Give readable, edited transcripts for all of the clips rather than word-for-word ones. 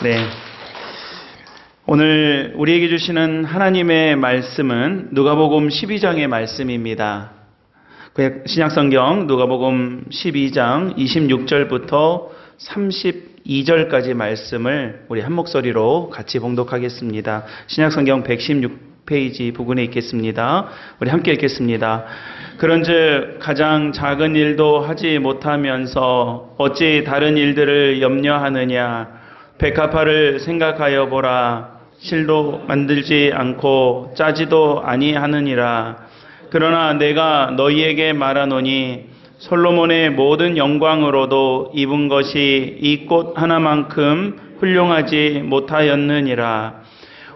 네. 오늘 우리에게 주시는 하나님의 말씀은 누가복음 12장의 말씀입니다. 신약성경 누가복음 12장 26절부터 32절까지 말씀을 우리 한 목소리로 같이 봉독하겠습니다. 신약성경 116페이지 부근에 있겠습니다. 우리 함께 읽겠습니다. 그런즉 가장 작은 일도 하지 못하면서 어찌 다른 일들을 염려하느냐. 백합화를 생각하여 보라. 실도 만들지 않고 짜지도 아니하느니라. 그러나 내가 너희에게 말하노니 솔로몬의 모든 영광으로도 입은 것이 이 꽃 하나만큼 훌륭하지 못하였느니라.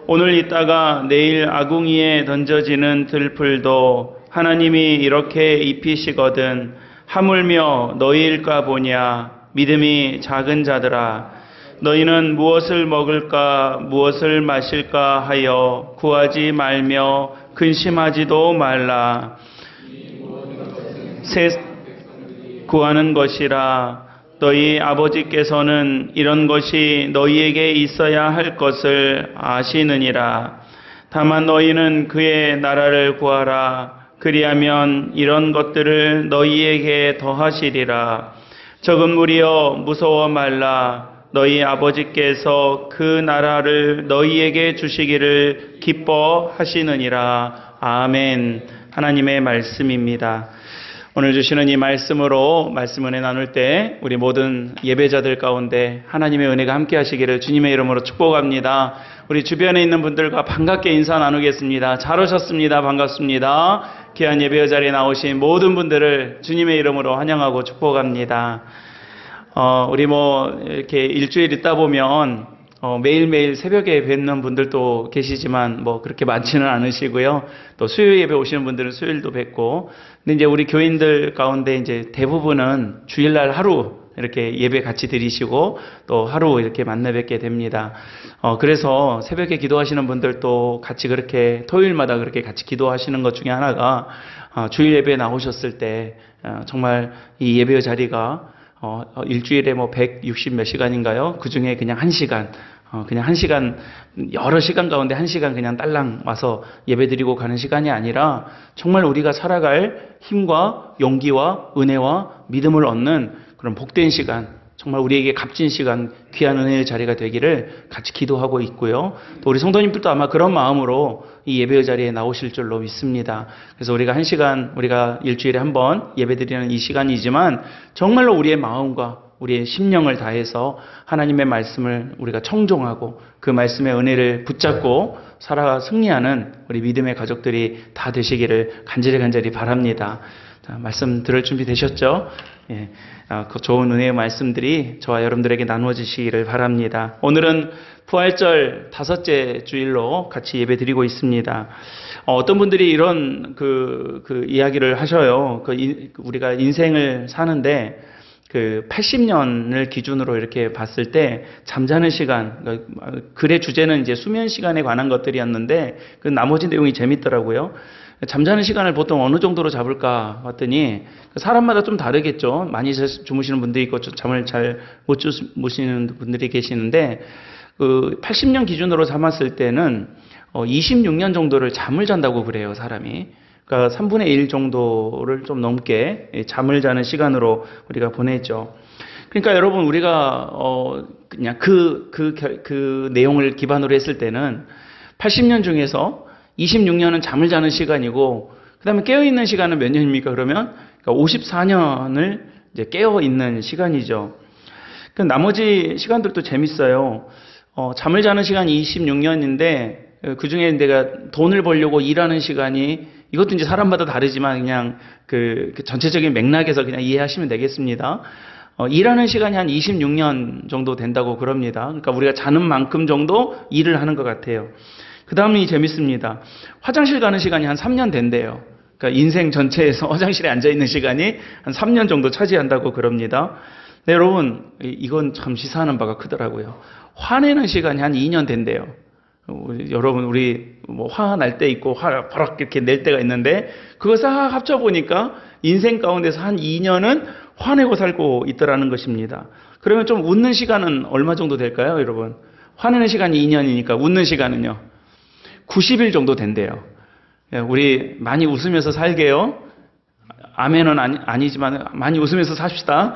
오늘 있다가 내일 아궁이에 던져지는 들풀도 하나님이 이렇게 입히시거든 하물며 너희일까 보냐. 믿음이 작은 자들아, 너희는 무엇을 먹을까 무엇을 마실까 하여 구하지 말며 근심하지도 말라. 구하는 것이라. 너희 아버지께서는 이런 것이 너희에게 있어야 할 것을 아시느니라. 다만 너희는 그의 나라를 구하라. 그리하면 이런 것들을 너희에게 더하시리라. 적은 무리여 무서워 말라. 너희 아버지께서 그 나라를 너희에게 주시기를 기뻐하시느니라. 아멘. 하나님의 말씀입니다. 오늘 주시는 이 말씀으로 말씀 은혜 나눌 때 우리 모든 예배자들 가운데 하나님의 은혜가 함께 하시기를 주님의 이름으로 축복합니다. 우리 주변에 있는 분들과 반갑게 인사 나누겠습니다. 잘 오셨습니다. 반갑습니다. 귀한 예배 자리에 나오신 모든 분들을 주님의 이름으로 환영하고 축복합니다. 우리 이렇게 일주일 있다 보면 매일매일 새벽에 뵙는 분들도 계시지만 그렇게 많지는 않으시고요. 또 수요일 예배 오시는 분들은 수요일도 뵙고. 근데 이제 우리 교인들 가운데 이제 대부분은 주일날 하루 이렇게 예배 같이 드리시고 또 하루 이렇게 만나 뵙게 됩니다. 그래서 새벽에 기도하시는 분들도 같이 그렇게 토요일마다 그렇게 같이 기도하시는 것 중에 하나가 주일 예배에 나오셨을 때 정말 이 예배 자리가 일주일에 160 몇 시간인가요? 그 중에 그냥 1시간, 그냥 1시간, 여러 시간 가운데 1시간 그냥 딸랑 와서 예배 드리고 가는 시간이 아니라 정말 우리가 살아갈 힘과 용기와 은혜와 믿음을 얻는 그런 복된 시간, 정말 우리에게 값진 시간, 귀한 은혜의 자리가 되기를 같이 기도하고 있고요. 또 우리 성도님들도 아마 그런 마음으로 이 예배의 자리에 나오실 줄로 믿습니다. 그래서 우리가 1시간, 우리가 일주일에 한 번 예배 드리는 이 시간이지만 정말로 우리의 마음과 우리의 심령을 다해서 하나님의 말씀을 우리가 청종하고 그 말씀의 은혜를 붙잡고 살아가 승리하는 우리 믿음의 가족들이 다 되시기를 간절히 바랍니다. 자, 말씀 들을 준비 되셨죠? 예, 그 좋은 은혜의 말씀들이 저와 여러분들에게 나누어지시기를 바랍니다. 오늘은 부활절 5째 주일로 같이 예배 드리고 있습니다. 어떤 분들이 이런 이야기를 하셔요. 우리가 인생을 사는데 80년을 기준으로 이렇게 봤을 때 잠자는 시간, 글의 주제는 이제 수면 시간에 관한 것들이었는데 그 나머지 내용이 재밌더라고요. 잠자는 시간을 보통 어느 정도로 잡을까 봤더니 사람마다 좀 다르겠죠. 많이 주무시는 분들이 있고 잠을 잘 못 주무시는 분들이 계시는데 80년 기준으로 삼았을 때는 26년 정도를 잠을 잔다고 그래요, 사람이. 그러니까 3분의 1 정도를 좀 넘게 잠을 자는 시간으로 우리가 보내죠. 그러니까 여러분 우리가 그냥 그 내용을 기반으로 했을 때는 80년 중에서 26년은 잠을 자는 시간이고 그 다음에 깨어있는 시간은 몇 년입니까? 그러면 54년을 이제 깨어있는 시간이죠. 그 나머지 시간들도 재밌어요. 잠을 자는 시간이 26년인데 그 중에 내가 돈을 벌려고 일하는 시간이 이것도 이제 사람마다 다르지만 그냥 그 전체적인 맥락에서 그냥 이해하시면 되겠습니다. 일하는 시간이 한 26년 정도 된다고 그럽니다. 그러니까 우리가 자는 만큼 정도 일을 하는 것 같아요. 그 다음이 재밌습니다. 화장실 가는 시간이 한 3년 된대요. 그러니까 인생 전체에서 화장실에 앉아있는 시간이 한 3년 정도 차지한다고 그럽니다. 네, 여러분, 이건 참 시사하는 바가 크더라고요. 화내는 시간이 한 2년 된대요. 여러분, 우리 화 날 때 있고 화 버럭 이렇게 낼 때가 있는데 그거 싹 합쳐보니까 인생 가운데서 한 2년은 화내고 살고 있더라는 것입니다. 그러면 좀 웃는 시간은 얼마 정도 될까요, 여러분? 화내는 시간이 2년이니까 웃는 시간은요. 90일 정도 된대요. 우리 많이 웃으면서 살게요. 아멘은 아니지만 많이 웃으면서 삽시다.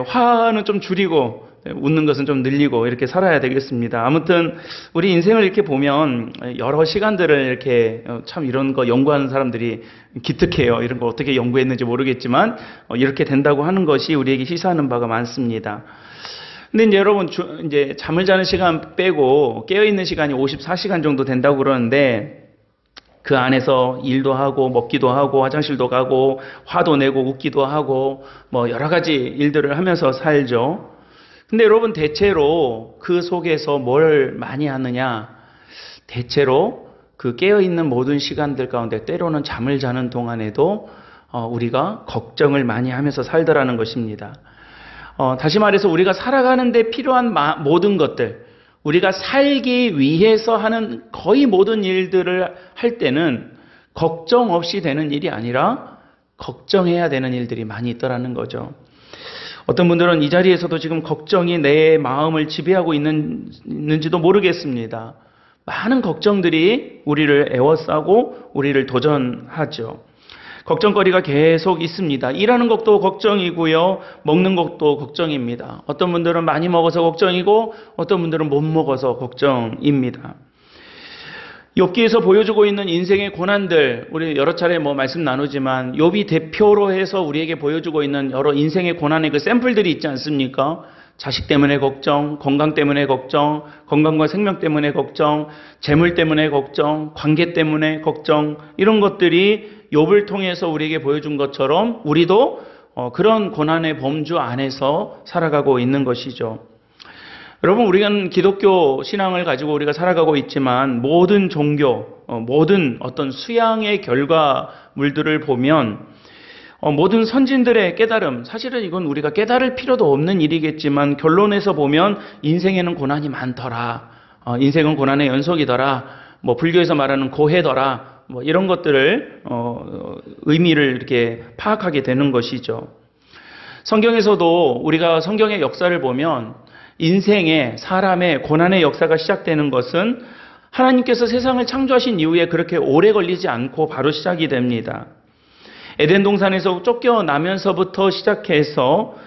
화는 좀 줄이고 웃는 것은 좀 늘리고 이렇게 살아야 되겠습니다. 아무튼 우리 인생을 이렇게 보면 여러 시간들을 이렇게 참 이런 거 연구하는 사람들이 기특해요. 이런 거 어떻게 연구했는지 모르겠지만 이렇게 된다고 하는 것이 우리에게 시사하는 바가 많습니다. 근데 이제 여러분 이제 잠을 자는 시간 빼고 깨어 있는 시간이 54시간 정도 된다고 그러는데 그 안에서 일도 하고 먹기도 하고 화장실도 가고 화도 내고 웃기도 하고 뭐 여러 가지 일들을 하면서 살죠. 근데 여러분 대체로 그 속에서 뭘 많이 하느냐? 대체로 그 깨어있는 모든 시간들 가운데 때로는 잠을 자는 동안에도 우리가 걱정을 많이 하면서 살더라는 것입니다. 다시 말해서 우리가 살아가는 데 필요한 모든 것들, 우리가 살기 위해서 하는 거의 모든 일들을 할 때는 걱정 없이 되는 일이 아니라 걱정해야 되는 일들이 많이 있더라는 거죠. 어떤 분들은 이 자리에서도 지금 걱정이 내 마음을 지배하고 있는지도 모르겠습니다. 많은 걱정들이 우리를 애워싸고 우리를 도전하죠. 걱정거리가 계속 있습니다. 일하는 것도 걱정이고요. 먹는 것도 걱정입니다. 어떤 분들은 많이 먹어서 걱정이고 어떤 분들은 못 먹어서 걱정입니다. 욥기에서 보여주고 있는 인생의 고난들, 우리 여러 차례 말씀 나누지만 욥이 대표로 해서 우리에게 보여주고 있는 여러 인생의 고난의 그 샘플들이 있지 않습니까? 자식 때문에 걱정, 건강 때문에 걱정, 건강과 생명 때문에 걱정, 재물 때문에 걱정, 관계 때문에 걱정, 이런 것들이 욥을 통해서 우리에게 보여준 것처럼 우리도 그런 고난의 범주 안에서 살아가고 있는 것이죠. 여러분, 우리는 기독교 신앙을 가지고 우리가 살아가고 있지만 모든 종교, 모든 어떤 수양의 결과물들을 보면 모든 선진들의 깨달음, 사실은 이건 우리가 깨달을 필요도 없는 일이겠지만 결론에서 보면 인생에는 고난이 많더라. 인생은 고난의 연속이더라. 불교에서 말하는 고해더라. 이런 것들을 의미를 이렇게 파악하게 되는 것이죠. 성경에서도 우리가 성경의 역사를 보면 인생의 사람의 고난의 역사가 시작되는 것은 하나님께서 세상을 창조하신 이후에 그렇게 오래 걸리지 않고 바로 시작이 됩니다. 에덴 동산에서 쫓겨나면서부터 시작해서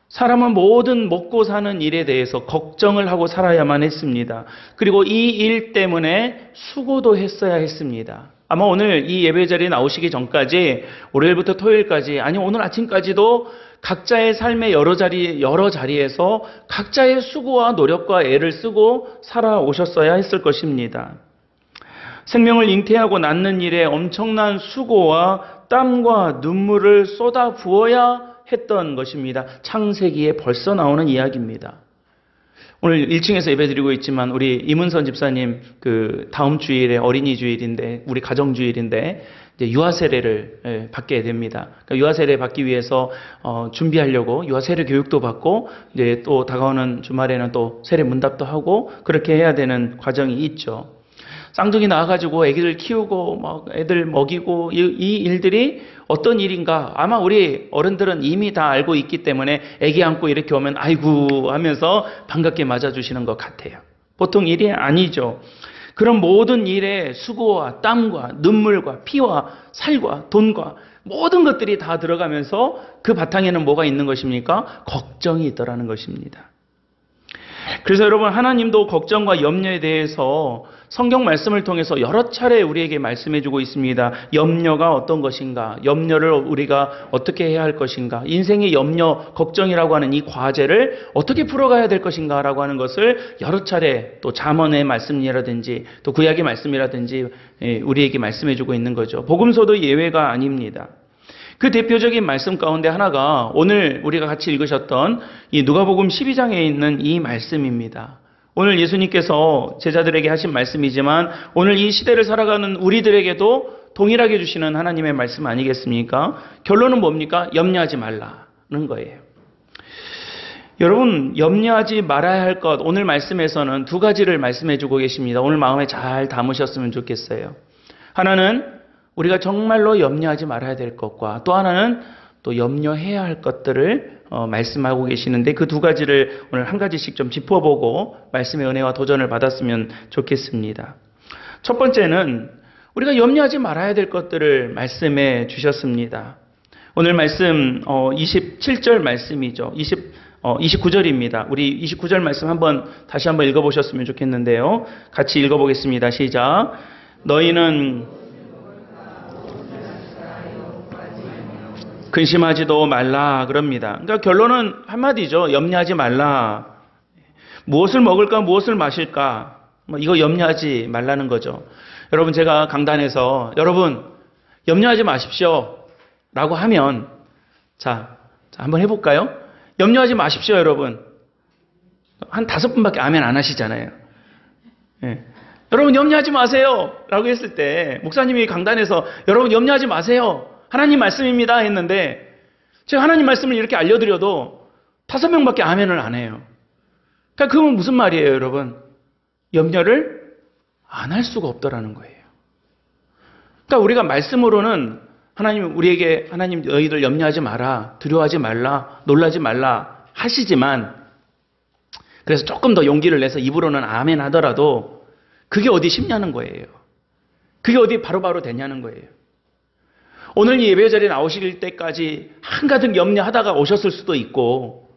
사람은 모든 먹고 사는 일에 대해서 걱정을 하고 살아야만 했습니다. 그리고 이 일 때문에 수고도 했어야 했습니다. 아마 오늘 이 예배 자리에 나오시기 전까지 월요일부터 토요일까지 아니 오늘 아침까지도 각자의 삶의 여러 자리에서 각자의 수고와 노력과 애를 쓰고 살아오셨어야 했을 것입니다. 생명을 잉태하고 낳는 일에 엄청난 수고와 땀과 눈물을 쏟아 부어야 했던 것입니다. 창세기에 벌써 나오는 이야기입니다. 오늘 1층에서 예배드리고 있지만 우리 이문선 집사님 다음 주일에 어린이 주일인데 우리 가정 주일인데 이제 유아 세례를 받게 됩니다. 그러니까 유아 세례 받기 위해서 준비하려고 유아 세례 교육도 받고 이제 또 다가오는 주말에는 또 세례 문답도 하고 그렇게 해야 되는 과정이 있죠. 쌍둥이 낳아가지고 애기를 키우고 애들 먹이고 이 일들이 어떤 일인가 아마 우리 어른들은 이미 다 알고 있기 때문에 애기 안고 이렇게 오면 아이고 하면서 반갑게 맞아주시는 것 같아요. 보통 일이 아니죠. 그런 모든 일에 수고와 땀과 눈물과 피와 살과 돈과 모든 것들이 다 들어가면서 그 바탕에는 뭐가 있는 것입니까? 걱정이 있더라는 것입니다. 그래서 여러분 하나님도 걱정과 염려에 대해서 성경 말씀을 통해서 여러 차례 우리에게 말씀해주고 있습니다. 염려가 어떤 것인가? 염려를 우리가 어떻게 해야 할 것인가? 인생의 염려, 걱정이라고 하는 이 과제를 어떻게 풀어가야 될 것인가? 라고 하는 것을 여러 차례 또 잠언의 말씀이라든지 또 구약의 말씀이라든지 우리에게 말씀해주고 있는 거죠. 복음서도 예외가 아닙니다. 그 대표적인 말씀 가운데 하나가 오늘 우리가 같이 읽으셨던 이 누가복음 12장에 있는 이 말씀입니다. 오늘 예수님께서 제자들에게 하신 말씀이지만 오늘 이 시대를 살아가는 우리들에게도 동일하게 주시는 하나님의 말씀 아니겠습니까? 결론은 뭡니까? 염려하지 말라는 거예요. 여러분 염려하지 말아야 할 것 오늘 말씀에서는 두 가지를 말씀해 주고 계십니다. 오늘 마음에 잘 담으셨으면 좋겠어요. 하나는 우리가 정말로 염려하지 말아야 될 것과 또 하나는 또 염려해야 할 것들을 말씀하고 계시는데 그 두 가지를 오늘 한 가지씩 좀 짚어보고 말씀의 은혜와 도전을 받았으면 좋겠습니다. 첫 번째는 우리가 염려하지 말아야 될 것들을 말씀해 주셨습니다. 오늘 말씀 27절 말씀이죠. 29절입니다. 우리 29절 말씀 다시 한번 읽어보셨으면 좋겠는데요. 같이 읽어보겠습니다. 시작. 너희는 근심하지도 말라 그럽니다. 그러니까 결론은 한마디죠. 염려하지 말라. 무엇을 먹을까 무엇을 마실까 이거 염려하지 말라는 거죠. 여러분 제가 강단에서 여러분 염려하지 마십시오 라고 하면 자 한번 해볼까요? 염려하지 마십시오 여러분. 한 5분밖에 아멘 안 하시잖아요. 예. 여러분 염려하지 마세요 라고 했을 때 목사님이 강단에서 여러분 염려하지 마세요 하나님 말씀입니다 했는데 제가 하나님 말씀을 이렇게 알려드려도 5명밖에 아멘을 안 해요. 그러니까 그건 무슨 말이에요 여러분? 염려를 안 할 수가 없더라는 거예요. 그러니까 우리가 말씀으로는 하나님 우리에게 하나님 너희들 염려하지 마라, 두려워하지 말라, 놀라지 말라 하시지만 그래서 조금 더 용기를 내서 입으로는 아멘 하더라도 그게 어디 쉽냐는 거예요. 그게 어디 바로바로 되냐는 거예요. 오늘 이 예배 자리에 나오실 때까지 한가득 염려하다가 오셨을 수도 있고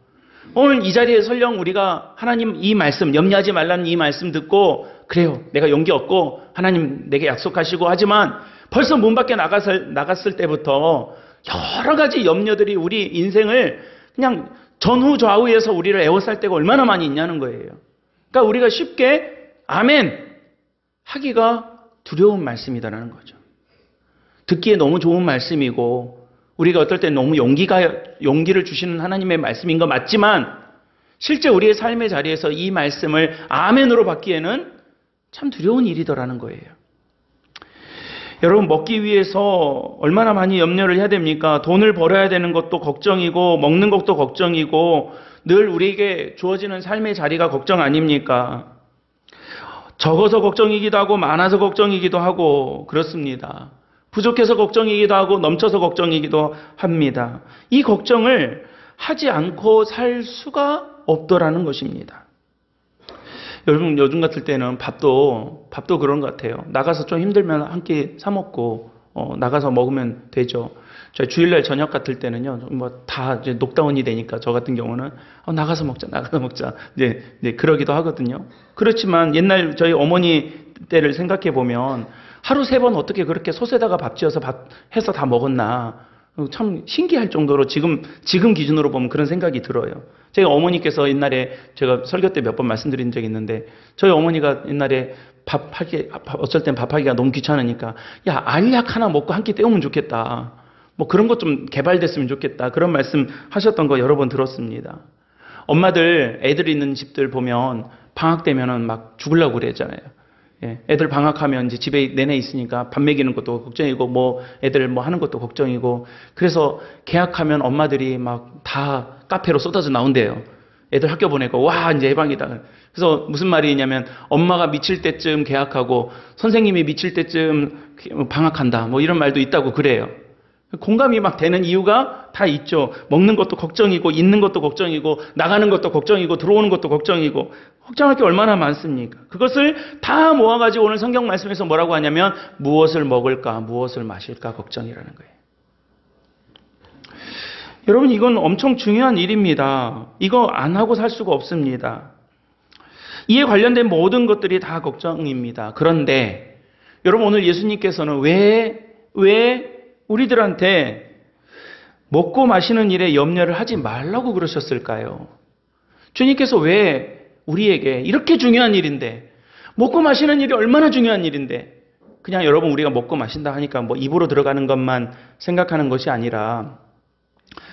오늘 이 자리에 설령 우리가 하나님 이 말씀 염려하지 말라는 이 말씀 듣고 그래요 내가 용기 얻고 하나님 내게 약속하시고 하지만 벌써 문 밖에 나갔을 때부터 여러 가지 염려들이 우리 인생을 그냥 전후 좌우에서 우리를 에워쌀 때가 얼마나 많이 있냐는 거예요. 그러니까 우리가 쉽게 아멘 하기가 두려운 말씀이다라는 거죠. 듣기에 너무 좋은 말씀이고 우리가 어떨 때 너무 용기를 주시는 하나님의 말씀인 거 맞지만 실제 우리의 삶의 자리에서 이 말씀을 아멘으로 받기에는 참 두려운 일이더라는 거예요. 여러분 먹기 위해서 얼마나 많이 염려를 해야 됩니까? 돈을 벌어야 되는 것도 걱정이고 먹는 것도 걱정이고 늘 우리에게 주어지는 삶의 자리가 걱정 아닙니까? 적어서 걱정이기도 하고 많아서 걱정이기도 하고 그렇습니다. 부족해서 걱정이기도 하고 넘쳐서 걱정이기도 합니다. 이 걱정을 하지 않고 살 수가 없더라는 것입니다. 여러분 요즘 같을 때는 밥도 그런 것 같아요. 나가서 좀 힘들면 한 끼 사 먹고 나가서 먹으면 되죠. 저희 주일날 저녁 같을 때는요, 뭐 다 이제 녹다운이 되니까 저 같은 경우는 나가서 먹자. 이제 그러기도 하거든요. 그렇지만 옛날 저희 어머니 때를 생각해 보면 하루 3번 어떻게 그렇게 솥에다가 밥 지어서 해서 다 먹었나. 참 신기할 정도로 지금 기준으로 보면 그런 생각이 들어요. 제가 어머니께서 옛날에 제가 설교 때 몇 번 말씀드린 적이 있는데 저희 어머니가 옛날에 어쩔 땐 밥하기가 너무 귀찮으니까 야 알약 하나 먹고 한 끼 때우면 좋겠다. 뭐 그런 것 좀 개발됐으면 좋겠다. 그런 말씀 하셨던 거 여러 번 들었습니다. 엄마들 애들 있는 집들 보면 방학 되면은 막 죽으려고 그러잖아요. 예, 애들 방학하면 이제 집에 내내 있으니까 밥 먹이는 것도 걱정이고 뭐 애들 뭐 하는 것도 걱정이고 그래서 개학하면 엄마들이 막 다 카페로 쏟아져 나온대요. 애들 학교 보내고 와 이제 해방이다. 그래서 무슨 말이냐면 엄마가 미칠 때쯤 개학하고 선생님이 미칠 때쯤 방학한다. 뭐 이런 말도 있다고 그래요. 공감이 막 되는 이유가 다 있죠. 먹는 것도 걱정이고 있는 것도 걱정이고 나가는 것도 걱정이고 들어오는 것도 걱정이고 걱정할 게 얼마나 많습니까? 그것을 다 모아가지고 오늘 성경 말씀에서 뭐라고 하냐면 무엇을 먹을까 무엇을 마실까 걱정이라는 거예요. 여러분 이건 엄청 중요한 일입니다. 이거 안 하고 살 수가 없습니다. 이에 관련된 모든 것들이 다 걱정입니다. 그런데 여러분 오늘 예수님께서는 왜 우리들한테 먹고 마시는 일에 염려를 하지 말라고 그러셨을까요? 주님께서 왜 우리에게 이렇게 중요한 일인데 먹고 마시는 일이 얼마나 중요한 일인데 그냥 여러분 우리가 먹고 마신다 하니까 뭐 입으로 들어가는 것만 생각하는 것이 아니라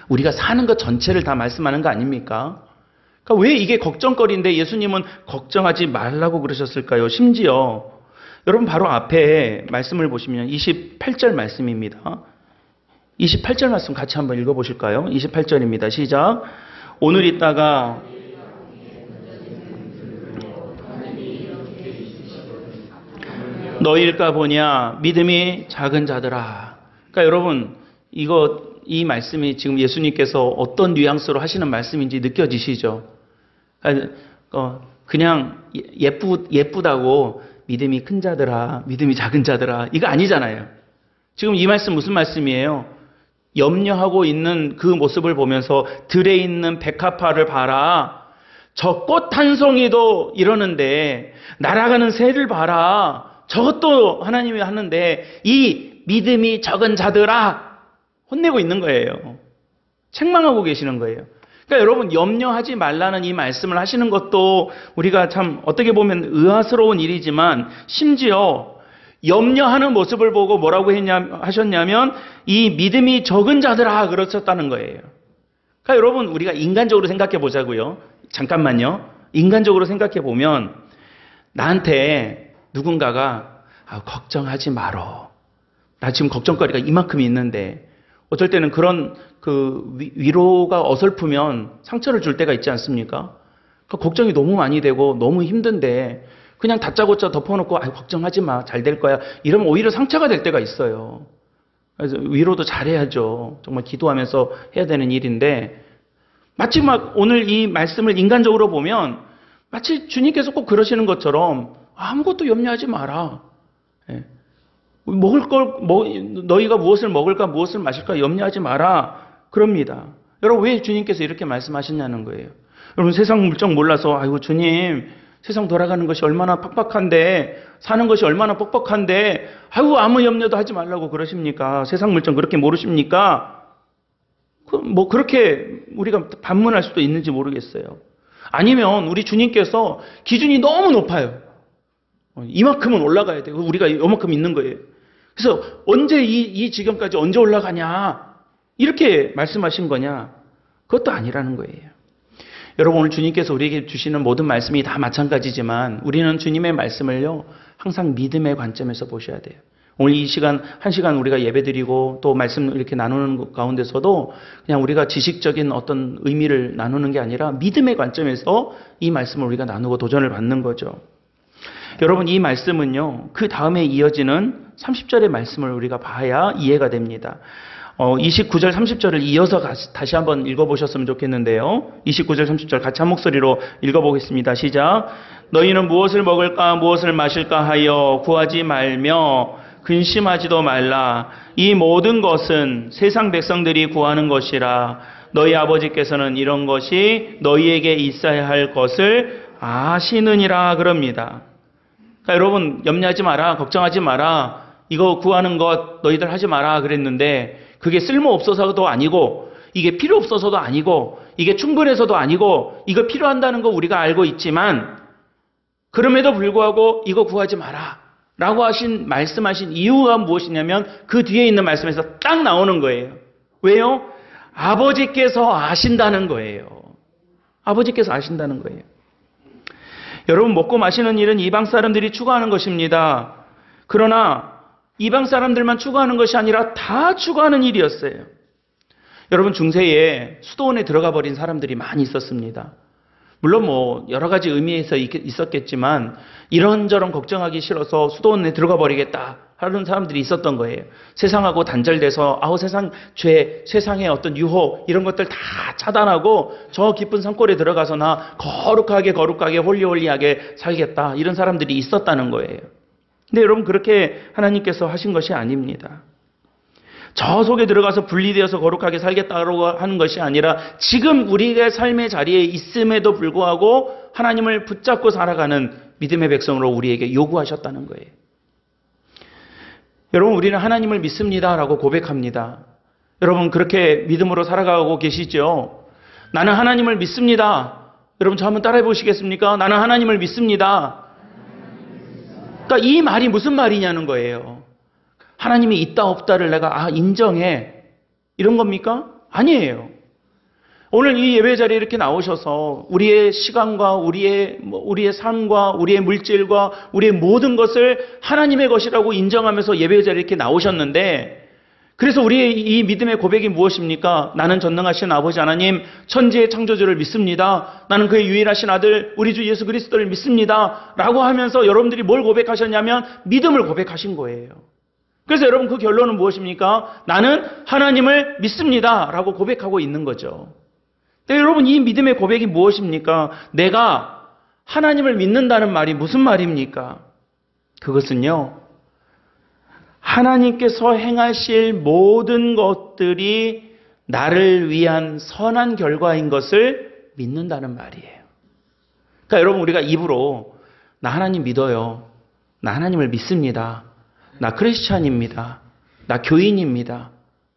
우리가 사는 것 전체를 다 말씀하는 거 아닙니까? 그러니까 왜 이게 걱정거리인데 예수님은 걱정하지 말라고 그러셨을까요? 심지어 여러분 바로 앞에 말씀을 보시면 28절 말씀입니다. 28절 말씀 같이 한번 읽어보실까요? 28절입니다. 시작. 오늘 있다가 너희일까 보냐 믿음이 작은 자들아. 그러니까 여러분 이거 이 말씀이 지금 예수님께서 어떤 뉘앙스로 하시는 말씀인지 느껴지시죠? 그냥 예쁘다고 믿음이 큰 자들아, 믿음이 작은 자들아, 이거 아니잖아요. 지금 이 말씀 무슨 말씀이에요? 염려하고 있는 그 모습을 보면서 들에 있는 백합화를 봐라. 저 꽃 한 송이도 이러는데 날아가는 새를 봐라. 저것도 하나님이 하는데 이 믿음이 적은 자들아 혼내고 있는 거예요. 책망하고 계시는 거예요. 그러니까 여러분 염려하지 말라는 이 말씀을 하시는 것도 우리가 참 어떻게 보면 의아스러운 일이지만 심지어 염려하는 모습을 보고 뭐라고 하셨냐면 이 믿음이 적은 자들아 그러셨다는 거예요. 그러니까 여러분 우리가 인간적으로 생각해 보자고요. 잠깐만요. 인간적으로 생각해 보면 나한테 누군가가 걱정하지 말어. 나 지금 걱정거리가 이만큼 있는데 어쩔 때는 그런 그 위로가 어설프면 상처를 줄 때가 있지 않습니까? 그러니까 걱정이 너무 많이 되고 너무 힘든데 그냥 다짜고짜 덮어놓고 걱정하지 마. 잘 될 거야. 이러면 오히려 상처가 될 때가 있어요. 그래서 위로도 잘해야죠. 정말 기도하면서 해야 되는 일인데 마치 막 오늘 이 말씀을 인간적으로 보면 마치 주님께서 꼭 그러시는 것처럼 아무것도 염려하지 마라. 예. 먹을 걸, 너희가 무엇을 먹을까, 무엇을 마실까 염려하지 마라. 그럽니다. 여러분, 왜 주님께서 이렇게 말씀하셨냐는 거예요. 여러분, 세상 물정 몰라서, 아이고, 주님, 세상 돌아가는 것이 얼마나 팍팍한데, 사는 것이 얼마나 뻑뻑한데, 아이고, 아무 염려도 하지 말라고 그러십니까? 세상 물정 그렇게 모르십니까? 그렇게 우리가 반문할 수도 있는지 모르겠어요. 아니면 우리 주님께서 기준이 너무 높아요. 이만큼은 올라가야 돼요. 우리가 이만큼 있는 거예요. 그래서 언제 이 지경까지 언제 올라가냐? 이렇게 말씀하신 거냐? 그것도 아니라는 거예요. 여러분 오늘 주님께서 우리에게 주시는 모든 말씀이 다 마찬가지지만 우리는 주님의 말씀을요. 항상 믿음의 관점에서 보셔야 돼요. 오늘 이 시간, 한 시간 우리가 예배드리고 또 말씀 이렇게 나누는 가운데서도 그냥 우리가 지식적인 어떤 의미를 나누는 게 아니라 믿음의 관점에서 이 말씀을 우리가 나누고 도전을 받는 거죠. 여러분 이 말씀은요. 그 다음에 이어지는 30절의 말씀을 우리가 봐야 이해가 됩니다. 29절 30절을 이어서 다시 한번 읽어보셨으면 좋겠는데요. 29절 30절 같이 한 목소리로 읽어보겠습니다. 시작. 너희는 무엇을 먹을까 무엇을 마실까 하여 구하지 말며 근심하지도 말라. 이 모든 것은 세상 백성들이 구하는 것이라. 너희 아버지께서는 이런 것이 너희에게 있어야 할 것을 아시느니라 그럽니다. 그러니까 여러분 염려하지 마라. 걱정하지 마라. 이거 구하는 것 너희들 하지 마라 그랬는데 그게 쓸모없어서도 아니고 이게 필요 없어서도 아니고 이게 충분해서도 아니고 이거 필요한다는 거 우리가 알고 있지만 그럼에도 불구하고 이거 구하지 마라 라고 말씀하신 이유가 무엇이냐면 그 뒤에 있는 말씀에서 딱 나오는 거예요. 왜요? 아버지께서 아신다는 거예요. 아버지께서 아신다는 거예요. 여러분 먹고 마시는 일은 이방 사람들이 추구하는 것입니다. 그러나 이방 사람들만 추구하는 것이 아니라 다 추구하는 일이었어요. 여러분 중세에 수도원에 들어가 버린 사람들이 많이 있었습니다. 물론 여러 가지 의미에서 있었겠지만 이런저런 걱정하기 싫어서 수도원에 들어가 버리겠다 하는 사람들이 있었던 거예요. 세상하고 단절돼서 세상 죄, 세상의 어떤 유혹 이런 것들 다 차단하고 저 깊은 산골에 들어가서 나 거룩하게 홀리홀리하게 살겠다 이런 사람들이 있었다는 거예요. 근데 여러분 그렇게 하나님께서 하신 것이 아닙니다. 저 속에 들어가서 분리되어서 거룩하게 살겠다고 하는 것이 아니라 지금 우리의 삶의 자리에 있음에도 불구하고 하나님을 붙잡고 살아가는 믿음의 백성으로 우리에게 요구하셨다는 거예요. 여러분 우리는 하나님을 믿습니다라고 고백합니다. 여러분 그렇게 믿음으로 살아가고 계시죠? 나는 하나님을 믿습니다. 여러분 저 한번 따라해 보시겠습니까? 나는 하나님을 믿습니다. 그러니까 이 말이 무슨 말이냐는 거예요. 하나님이 있다 없다를 내가 인정해 이런 겁니까? 아니에요. 오늘 이 예배 자리에 이렇게 나오셔서 우리의 시간과 우리의 삶과 우리의 물질과 우리의 모든 것을 하나님의 것이라고 인정하면서 예배 자리에 이렇게 나오셨는데 그래서 우리의 이 믿음의 고백이 무엇입니까? 나는 전능하신 아버지 하나님 천지의 창조주를 믿습니다. 나는 그의 유일하신 아들 우리 주 예수 그리스도를 믿습니다. 라고 하면서 여러분들이 뭘 고백하셨냐면 믿음을 고백하신 거예요. 그래서 여러분 그 결론은 무엇입니까? 나는 하나님을 믿습니다 라고 고백하고 있는 거죠. 근데 여러분 이 믿음의 고백이 무엇입니까? 내가 하나님을 믿는다는 말이 무슨 말입니까? 그것은요, 하나님께서 행하실 모든 것들이 나를 위한 선한 결과인 것을 믿는다는 말이에요. 그러니까 여러분 우리가 입으로 나 하나님 믿어요. 나 하나님을 믿습니다. 나 크리스찬입니다. 나 교인입니다.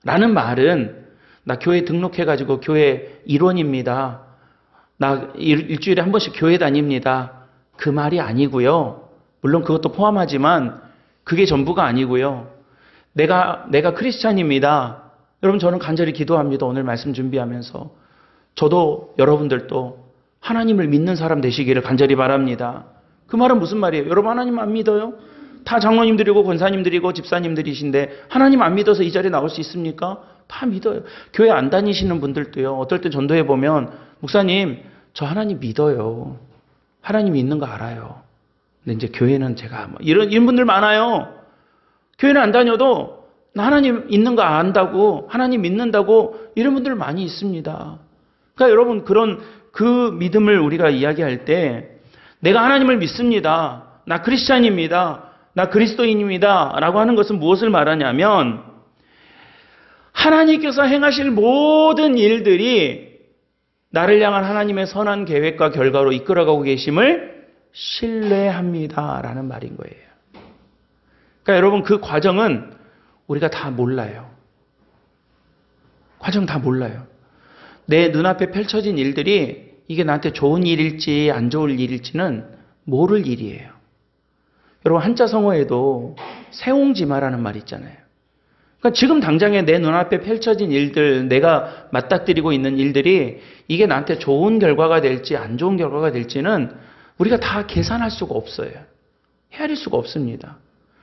라는 말은 나 교회 등록해가지고 교회 일원입니다. 나 일주일에 한 번씩 교회 다닙니다. 그 말이 아니고요. 물론 그것도 포함하지만 그게 전부가 아니고요. 내가 크리스찬입니다. 여러분 저는 간절히 기도합니다. 오늘 말씀 준비하면서. 저도 여러분들도 하나님을 믿는 사람 되시기를 간절히 바랍니다. 그 말은 무슨 말이에요? 여러분 하나님 안 믿어요? 다 장로님들이고 권사님들이고 집사님들이신데 하나님 안 믿어서 이 자리에 나올 수 있습니까? 다 믿어요. 교회 안 다니시는 분들도요. 어떨 때 전도해 보면 목사님 저 하나님 믿어요. 하나님이 있는 거 알아요. 근데 이제 교회는 제가 이런 분들 많아요. 교회는 안 다녀도 나 하나님 있는 거 안다고 하나님 믿는다고 이런 분들 많이 있습니다. 그러니까 여러분 그런 그 믿음을 우리가 이야기할 때 내가 하나님을 믿습니다. 나 크리스찬입니다. 나 그리스도인입니다. 라고 하는 것은 무엇을 말하냐면 하나님께서 행하실 모든 일들이 나를 향한 하나님의 선한 계획과 결과로 이끌어가고 계심을 신뢰합니다. 라는 말인 거예요. 그러니까 여러분 그 과정은 우리가 다 몰라요. 과정 다 몰라요. 내 눈앞에 펼쳐진 일들이 이게 나한테 좋은 일일지 안 좋을 일일지는 모를 일이에요. 여러분 한자 성어에도 세옹지마라는 말 있잖아요. 그러니까 지금 당장에 내 눈앞에 펼쳐진 일들, 내가 맞닥뜨리고 있는 일들이 이게 나한테 좋은 결과가 될지 안 좋은 결과가 될지는 우리가 다 계산할 수가 없어요. 헤아릴 수가 없습니다.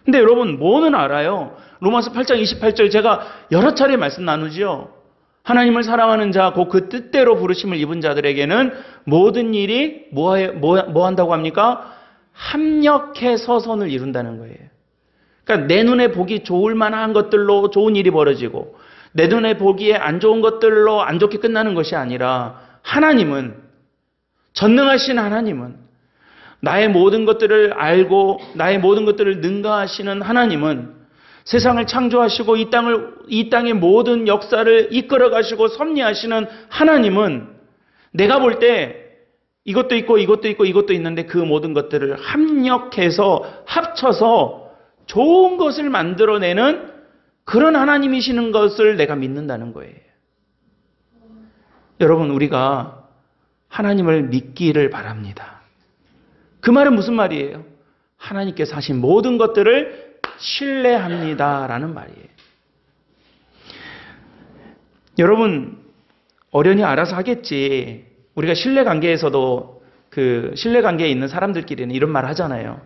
근데 여러분 뭐는 알아요? 로마서 8장 28절 제가 여러 차례 말씀 나누죠. 하나님을 사랑하는 자, 곧 그 뜻대로 부르심을 입은 자들에게는 모든 일이 뭐 한다고 합니까? 합력해서 선을 이룬다는 거예요. 그러니까 내 눈에 보기 좋을 만한 것들로 좋은 일이 벌어지고 내 눈에 보기에 안 좋은 것들로 안 좋게 끝나는 것이 아니라 하나님은, 전능하신 하나님은, 나의 모든 것들을 알고 나의 모든 것들을 능가하시는 하나님은 세상을 창조하시고 이 땅의 모든 역사를 이끌어 가시고 섭리하시는 하나님은 내가 볼 때 이것도 있고 이것도 있고 이것도 있는데 그 모든 것들을 합력해서 합쳐서 좋은 것을 만들어내는 그런 하나님이시는 것을 내가 믿는다는 거예요. 여러분 우리가 하나님을 믿기를 바랍니다. 그 말은 무슨 말이에요? 하나님께서 하신 모든 것들을 신뢰합니다라는 말이에요. 여러분 어련히 알아서 하겠지. 우리가 신뢰관계에서도 그 신뢰관계에 있는 사람들끼리는 이런 말 하잖아요.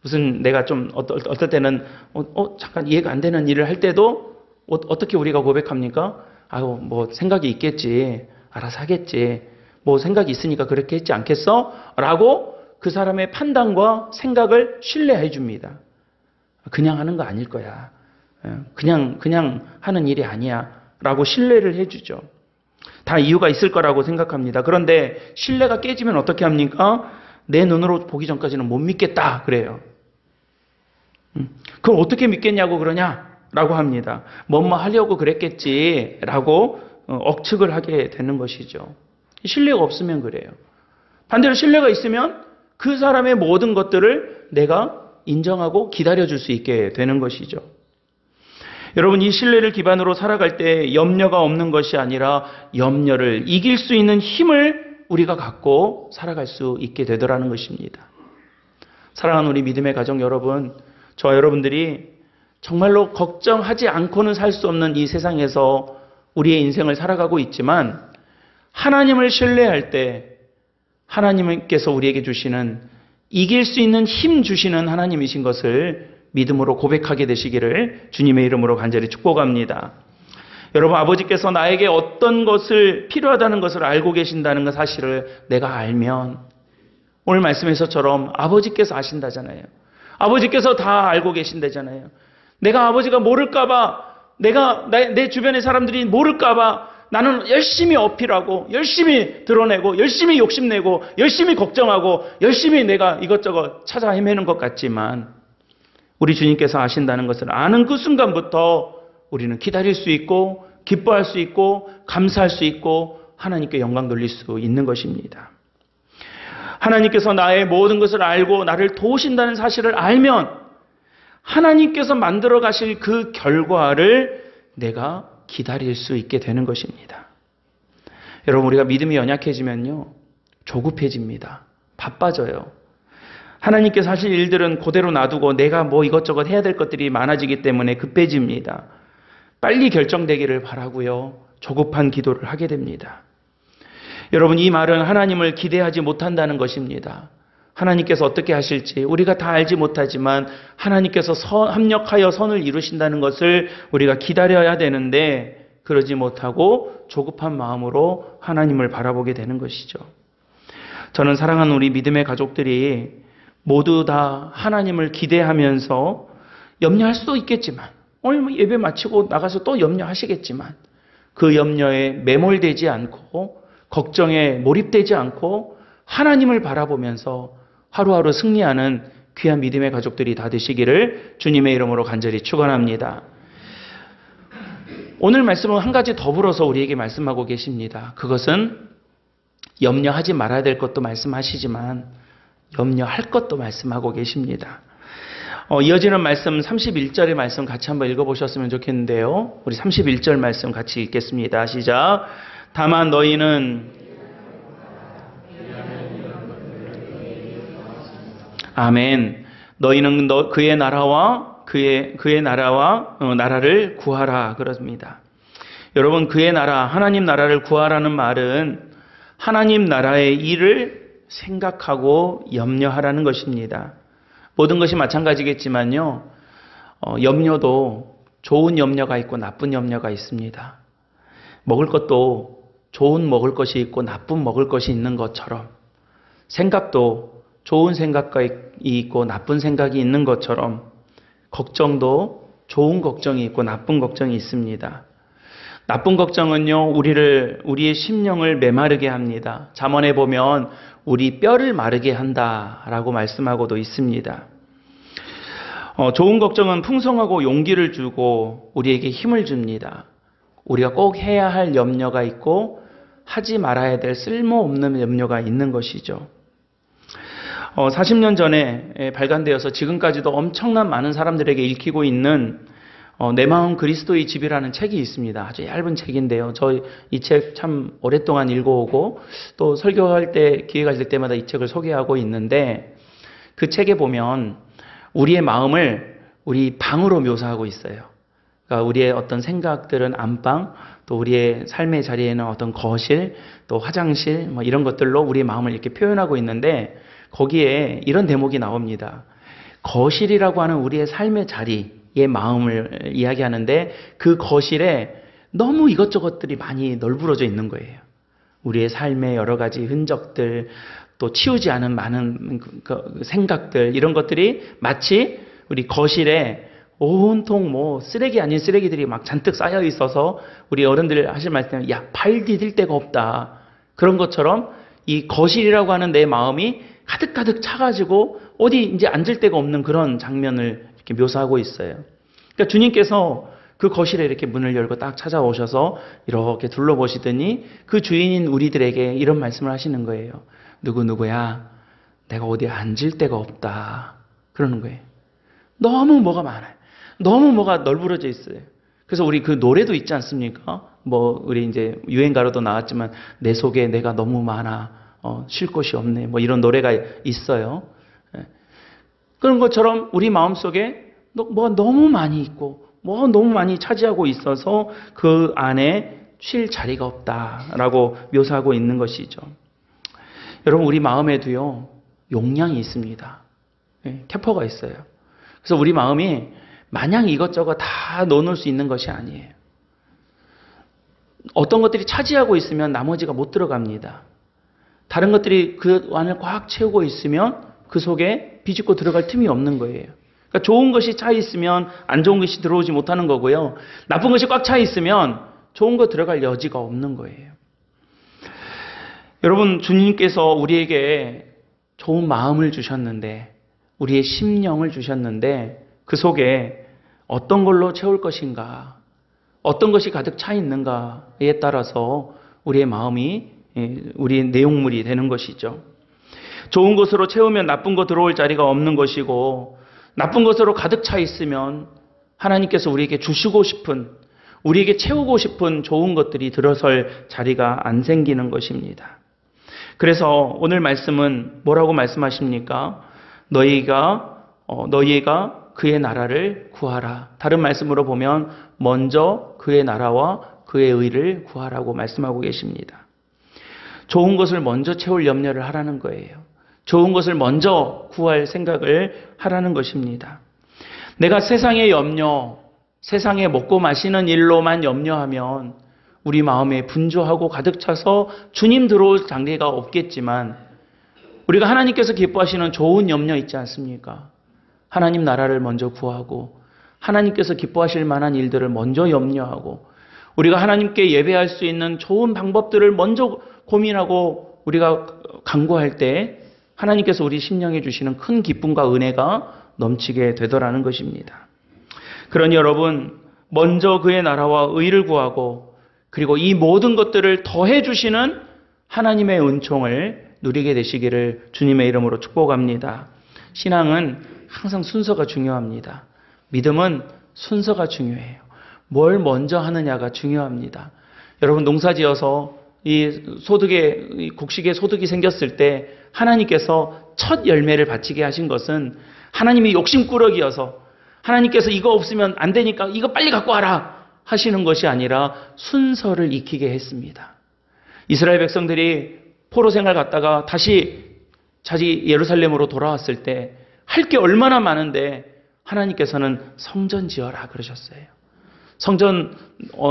무슨 내가 좀 어떨 때는 잠깐 이해가 안 되는 일을 할 때도 어떻게 우리가 고백합니까? 아유 뭐 생각이 있겠지. 알아서 하겠지. 뭐 생각이 있으니까 그렇게 했지 않겠어? 라고 그 사람의 판단과 생각을 신뢰해 줍니다. 그냥 하는 거 아닐 거야. 그냥 하는 일이 아니야. 라고 신뢰를 해주죠. 다 이유가 있을 거라고 생각합니다. 그런데 신뢰가 깨지면 어떻게 합니까? 내 눈으로 보기 전까지는 못 믿겠다. 그래요. 그걸 어떻게 믿겠냐고 그러냐라고 합니다. 뭐뭐 하려고 그랬겠지. 라고 억측을 하게 되는 것이죠. 신뢰가 없으면 그래요. 반대로 신뢰가 있으면 그 사람의 모든 것들을 내가 인정하고 기다려줄 수 있게 되는 것이죠. 여러분 이 신뢰를 기반으로 살아갈 때 염려가 없는 것이 아니라 염려를 이길 수 있는 힘을 우리가 갖고 살아갈 수 있게 되더라는 것입니다. 사랑하는 우리 믿음의 가정 여러분, 저와 여러분들이 정말로 걱정하지 않고는 살 수 없는 이 세상에서 우리의 인생을 살아가고 있지만 하나님을 신뢰할 때 하나님께서 우리에게 주시는 이길 수 있는 힘 주시는 하나님이신 것을 믿음으로 고백하게 되시기를 주님의 이름으로 간절히 축복합니다. 여러분 아버지께서 나에게 어떤 것을 필요하다는 것을 알고 계신다는 그 사실을 내가 알면 오늘 말씀에서처럼 아버지께서 아신다잖아요. 아버지께서 다 알고 계신다잖아요. 내가 아버지가 모를까봐, 내 주변의 사람들이 모를까봐 나는 열심히 어필하고, 열심히 드러내고, 열심히 욕심내고, 열심히 걱정하고, 열심히 내가 이것저것 찾아 헤매는 것 같지만, 우리 주님께서 아신다는 것을 아는 그 순간부터 우리는 기다릴 수 있고, 기뻐할 수 있고, 감사할 수 있고, 하나님께 영광 돌릴 수 있는 것입니다. 하나님께서 나의 모든 것을 알고 나를 도우신다는 사실을 알면 하나님께서 만들어 가실 그 결과를 내가 기다릴 수 있게 되는 것입니다. 여러분, 우리가 믿음이 연약해지면요, 조급해집니다. 바빠져요. 하나님께서 하실 일들은 그대로 놔두고 내가 뭐 이것저것 해야 될 것들이 많아지기 때문에 급해집니다. 빨리 결정되기를 바라고요. 조급한 기도를 하게 됩니다. 여러분, 이 말은 하나님을 기대하지 못한다는 것입니다. 하나님께서 어떻게 하실지 우리가 다 알지 못하지만 하나님께서 합력하여 선을 이루신다는 것을 우리가 기다려야 되는데 그러지 못하고 조급한 마음으로 하나님을 바라보게 되는 것이죠. 저는 사랑하는 우리 믿음의 가족들이 모두 다 하나님을 기대하면서 염려할 수도 있겠지만, 오늘 예배 마치고 나가서 또 염려하시겠지만, 그 염려에 매몰되지 않고 걱정에 몰입되지 않고 하나님을 바라보면서 하루하루 승리하는 귀한 믿음의 가족들이 다 되시기를 주님의 이름으로 간절히 축원합니다. 오늘 말씀은 한 가지 더불어서 우리에게 말씀하고 계십니다. 그것은 염려하지 말아야 될 것도 말씀하시지만 염려할 것도 말씀하고 계십니다. 이어지는 말씀 31절의 말씀 같이 한번 읽어보셨으면 좋겠는데요. 우리 31절 말씀 같이 읽겠습니다. 시작. 다만 너희는 아멘. 너희는 그의 나라와 나라를 구하라 그렇습니다. 여러분, 그의 나라, 하나님 나라를 구하라는 말은 하나님 나라의 일을 생각하고 염려하라는 것입니다. 모든 것이 마찬가지겠지만요, 염려도 좋은 염려가 있고 나쁜 염려가 있습니다. 먹을 것도 좋은 먹을 것이 있고 나쁜 먹을 것이 있는 것처럼, 생각도 좋은 생각이 있고 나쁜 생각이 있는 것처럼, 걱정도 좋은 걱정이 있고 나쁜 걱정이 있습니다. 나쁜 걱정은요, 우리의 심령을 메마르게 합니다. 잠언에 보면 우리 뼈를 마르게 한다라고 말씀하고도 있습니다. 좋은 걱정은 풍성하고 용기를 주고 우리에게 힘을 줍니다. 우리가 꼭 해야 할 염려가 있고 하지 말아야 될 쓸모없는 염려가 있는 것이죠. 40년 전에 발간되어서 지금까지도 엄청난 많은 사람들에게 읽히고 있는 내 마음 그리스도의 집이라는 책이 있습니다. 아주 얇은 책인데요. 저 이 책 참 오랫동안 읽어오고 또 설교할 때 기회가 될 때마다 이 책을 소개하고 있는데, 그 책에 보면 우리의 마음을 우리 방으로 묘사하고 있어요. 그러니까 우리의 어떤 생각들은 안방, 또 우리의 삶의 자리에는 어떤 거실, 또 화장실, 뭐 이런 것들로 우리의 마음을 이렇게 표현하고 있는데, 거기에 이런 대목이 나옵니다. 거실이라고 하는 우리의 삶의 자리의 마음을 이야기하는데, 그 거실에 너무 이것저것들이 많이 널브러져 있는 거예요. 우리의 삶의 여러 가지 흔적들, 또 치우지 않은 많은 생각들, 이런 것들이 마치 우리 거실에 온통 뭐 쓰레기 아닌 쓰레기들이 막 잔뜩 쌓여 있어서 우리 어른들 하실 말씀은 야, 발 디딜 데가 없다. 그런 것처럼 이 거실이라고 하는 내 마음이 가득가득 차가지고 어디 이제 앉을 데가 없는 그런 장면을 이렇게 묘사하고 있어요. 그러니까 주님께서 그 거실에 이렇게 문을 열고 딱 찾아오셔서 이렇게 둘러보시더니 그 주인인 우리들에게 이런 말씀을 하시는 거예요. 누구야, 내가 어디 앉을 데가 없다. 그러는 거예요. 너무 뭐가 많아요. 너무 뭐가 널브러져 있어요. 그래서 우리 그 노래도 있지 않습니까? 뭐 우리 이제 유행가로도 나왔지만 내 속에 내가 너무 많아. 쉴 곳이 없네. 뭐 이런 노래가 있어요. 그런 것처럼 우리 마음속에 뭐가 너무 많이 있고 뭐 너무 많이 차지하고 있어서 그 안에 쉴 자리가 없다라고 묘사하고 있는 것이죠. 여러분, 우리 마음에도요, 용량이 있습니다. 캐퍼가 있어요. 그래서 우리 마음이 마냥 이것저것 다 넣어놓을 수 있는 것이 아니에요. 어떤 것들이 차지하고 있으면 나머지가 못 들어갑니다. 다른 것들이 그 안을 꽉 채우고 있으면 그 속에 비집고 들어갈 틈이 없는 거예요. 그러니까 좋은 것이 차 있으면 안 좋은 것이 들어오지 못하는 거고요. 나쁜 것이 꽉 차 있으면 좋은 거 들어갈 여지가 없는 거예요. 여러분, 주님께서 우리에게 좋은 마음을 주셨는데, 우리의 심령을 주셨는데, 그 속에 어떤 걸로 채울 것인가, 어떤 것이 가득 차 있는가에 따라서 우리의 마음이, 우리의 내용물이 되는 것이죠. 좋은 것으로 채우면 나쁜 거 들어올 자리가 없는 것이고, 나쁜 것으로 가득 차 있으면 하나님께서 우리에게 주시고 싶은, 우리에게 채우고 싶은 좋은 것들이 들어설 자리가 안 생기는 것입니다. 그래서 오늘 말씀은 뭐라고 말씀하십니까? 너희가 그의 나라를 구하라. 다른 말씀으로 보면 먼저 그의 나라와 그의 의를 구하라고 말씀하고 계십니다. 좋은 것을 먼저 채울 염려를 하라는 거예요. 좋은 것을 먼저 구할 생각을 하라는 것입니다. 내가 세상의 염려, 세상에 먹고 마시는 일로만 염려하면 우리 마음에 분주하고 가득 차서 주님 들어올 장래가 없겠지만, 우리가 하나님께서 기뻐하시는 좋은 염려 있지 않습니까? 하나님 나라를 먼저 구하고 하나님께서 기뻐하실 만한 일들을 먼저 염려하고 우리가 하나님께 예배할 수 있는 좋은 방법들을 먼저 고민하고 우리가 간구할 때 하나님께서 우리 심령에 주시는 큰 기쁨과 은혜가 넘치게 되더라는 것입니다. 그러니 여러분, 먼저 그의 나라와 의를 구하고 그리고 이 모든 것들을 더해 주시는 하나님의 은총을 누리게 되시기를 주님의 이름으로 축복합니다. 신앙은 항상 순서가 중요합니다. 믿음은 순서가 중요해요. 뭘 먼저 하느냐가 중요합니다. 여러분, 농사지어서 이 곡식에 소득이 생겼을 때 하나님께서 첫 열매를 바치게 하신 것은 하나님이 욕심꾸러기여서 하나님께서 이거 없으면 안 되니까 이거 빨리 갖고 와라 하시는 것이 아니라 순서를 익히게 했습니다. 이스라엘 백성들이 포로 생활 갔다가 다시 자기 예루살렘으로 돌아왔을 때 할 게 얼마나 많은데 하나님께서는 성전 지어라 그러셨어요. 성전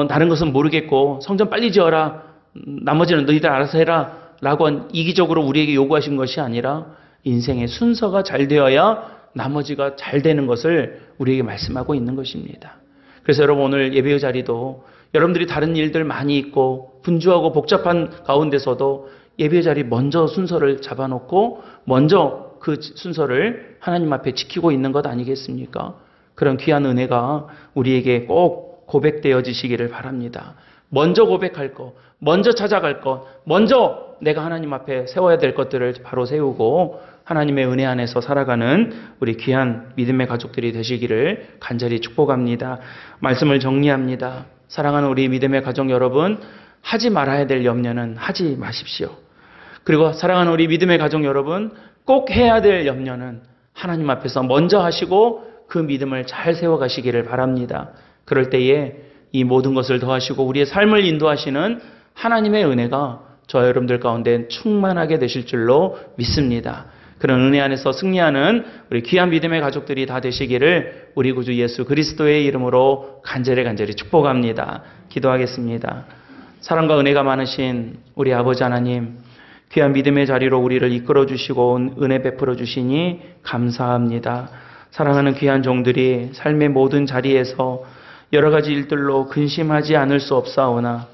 다른 것은 모르겠고 성전 빨리 지어라. 나머지는 너희들 알아서 해라 라고 이기적으로 우리에게 요구하신 것이 아니라 인생의 순서가 잘 되어야 나머지가 잘 되는 것을 우리에게 말씀하고 있는 것입니다. 그래서 여러분, 오늘 예배의 자리도 여러분들이 다른 일들 많이 있고 분주하고 복잡한 가운데서도 예배의 자리 먼저 순서를 잡아놓고 먼저 그 순서를 하나님 앞에 지키고 있는 것 아니겠습니까? 그런 귀한 은혜가 우리에게 꼭 고백되어지시기를 바랍니다. 먼저 고백할 것, 먼저 찾아갈 것, 먼저 내가 하나님 앞에 세워야 될 것들을 바로 세우고 하나님의 은혜 안에서 살아가는 우리 귀한 믿음의 가족들이 되시기를 간절히 축복합니다. 말씀을 정리합니다. 사랑하는 우리 믿음의 가족 여러분, 하지 말아야 될 염려는 하지 마십시오. 그리고 사랑하는 우리 믿음의 가족 여러분, 꼭 해야 될 염려는 하나님 앞에서 먼저 하시고 그 믿음을 잘 세워가시기를 바랍니다. 그럴 때에 이 모든 것을 더하시고 우리의 삶을 인도하시는 하나님의 은혜가 저 여러분들 가운데 충만하게 되실 줄로 믿습니다. 그런 은혜 안에서 승리하는 우리 귀한 믿음의 가족들이 다 되시기를 우리 구주 예수 그리스도의 이름으로 간절히 축복합니다. 기도하겠습니다. 사랑과 은혜가 많으신 우리 아버지 하나님, 귀한 믿음의 자리로 우리를 이끌어 주시고 은혜 베풀어 주시니 감사합니다. 사랑하는 귀한 종들이 삶의 모든 자리에서 여러 가지 일들로 근심하지 않을 수 없사오나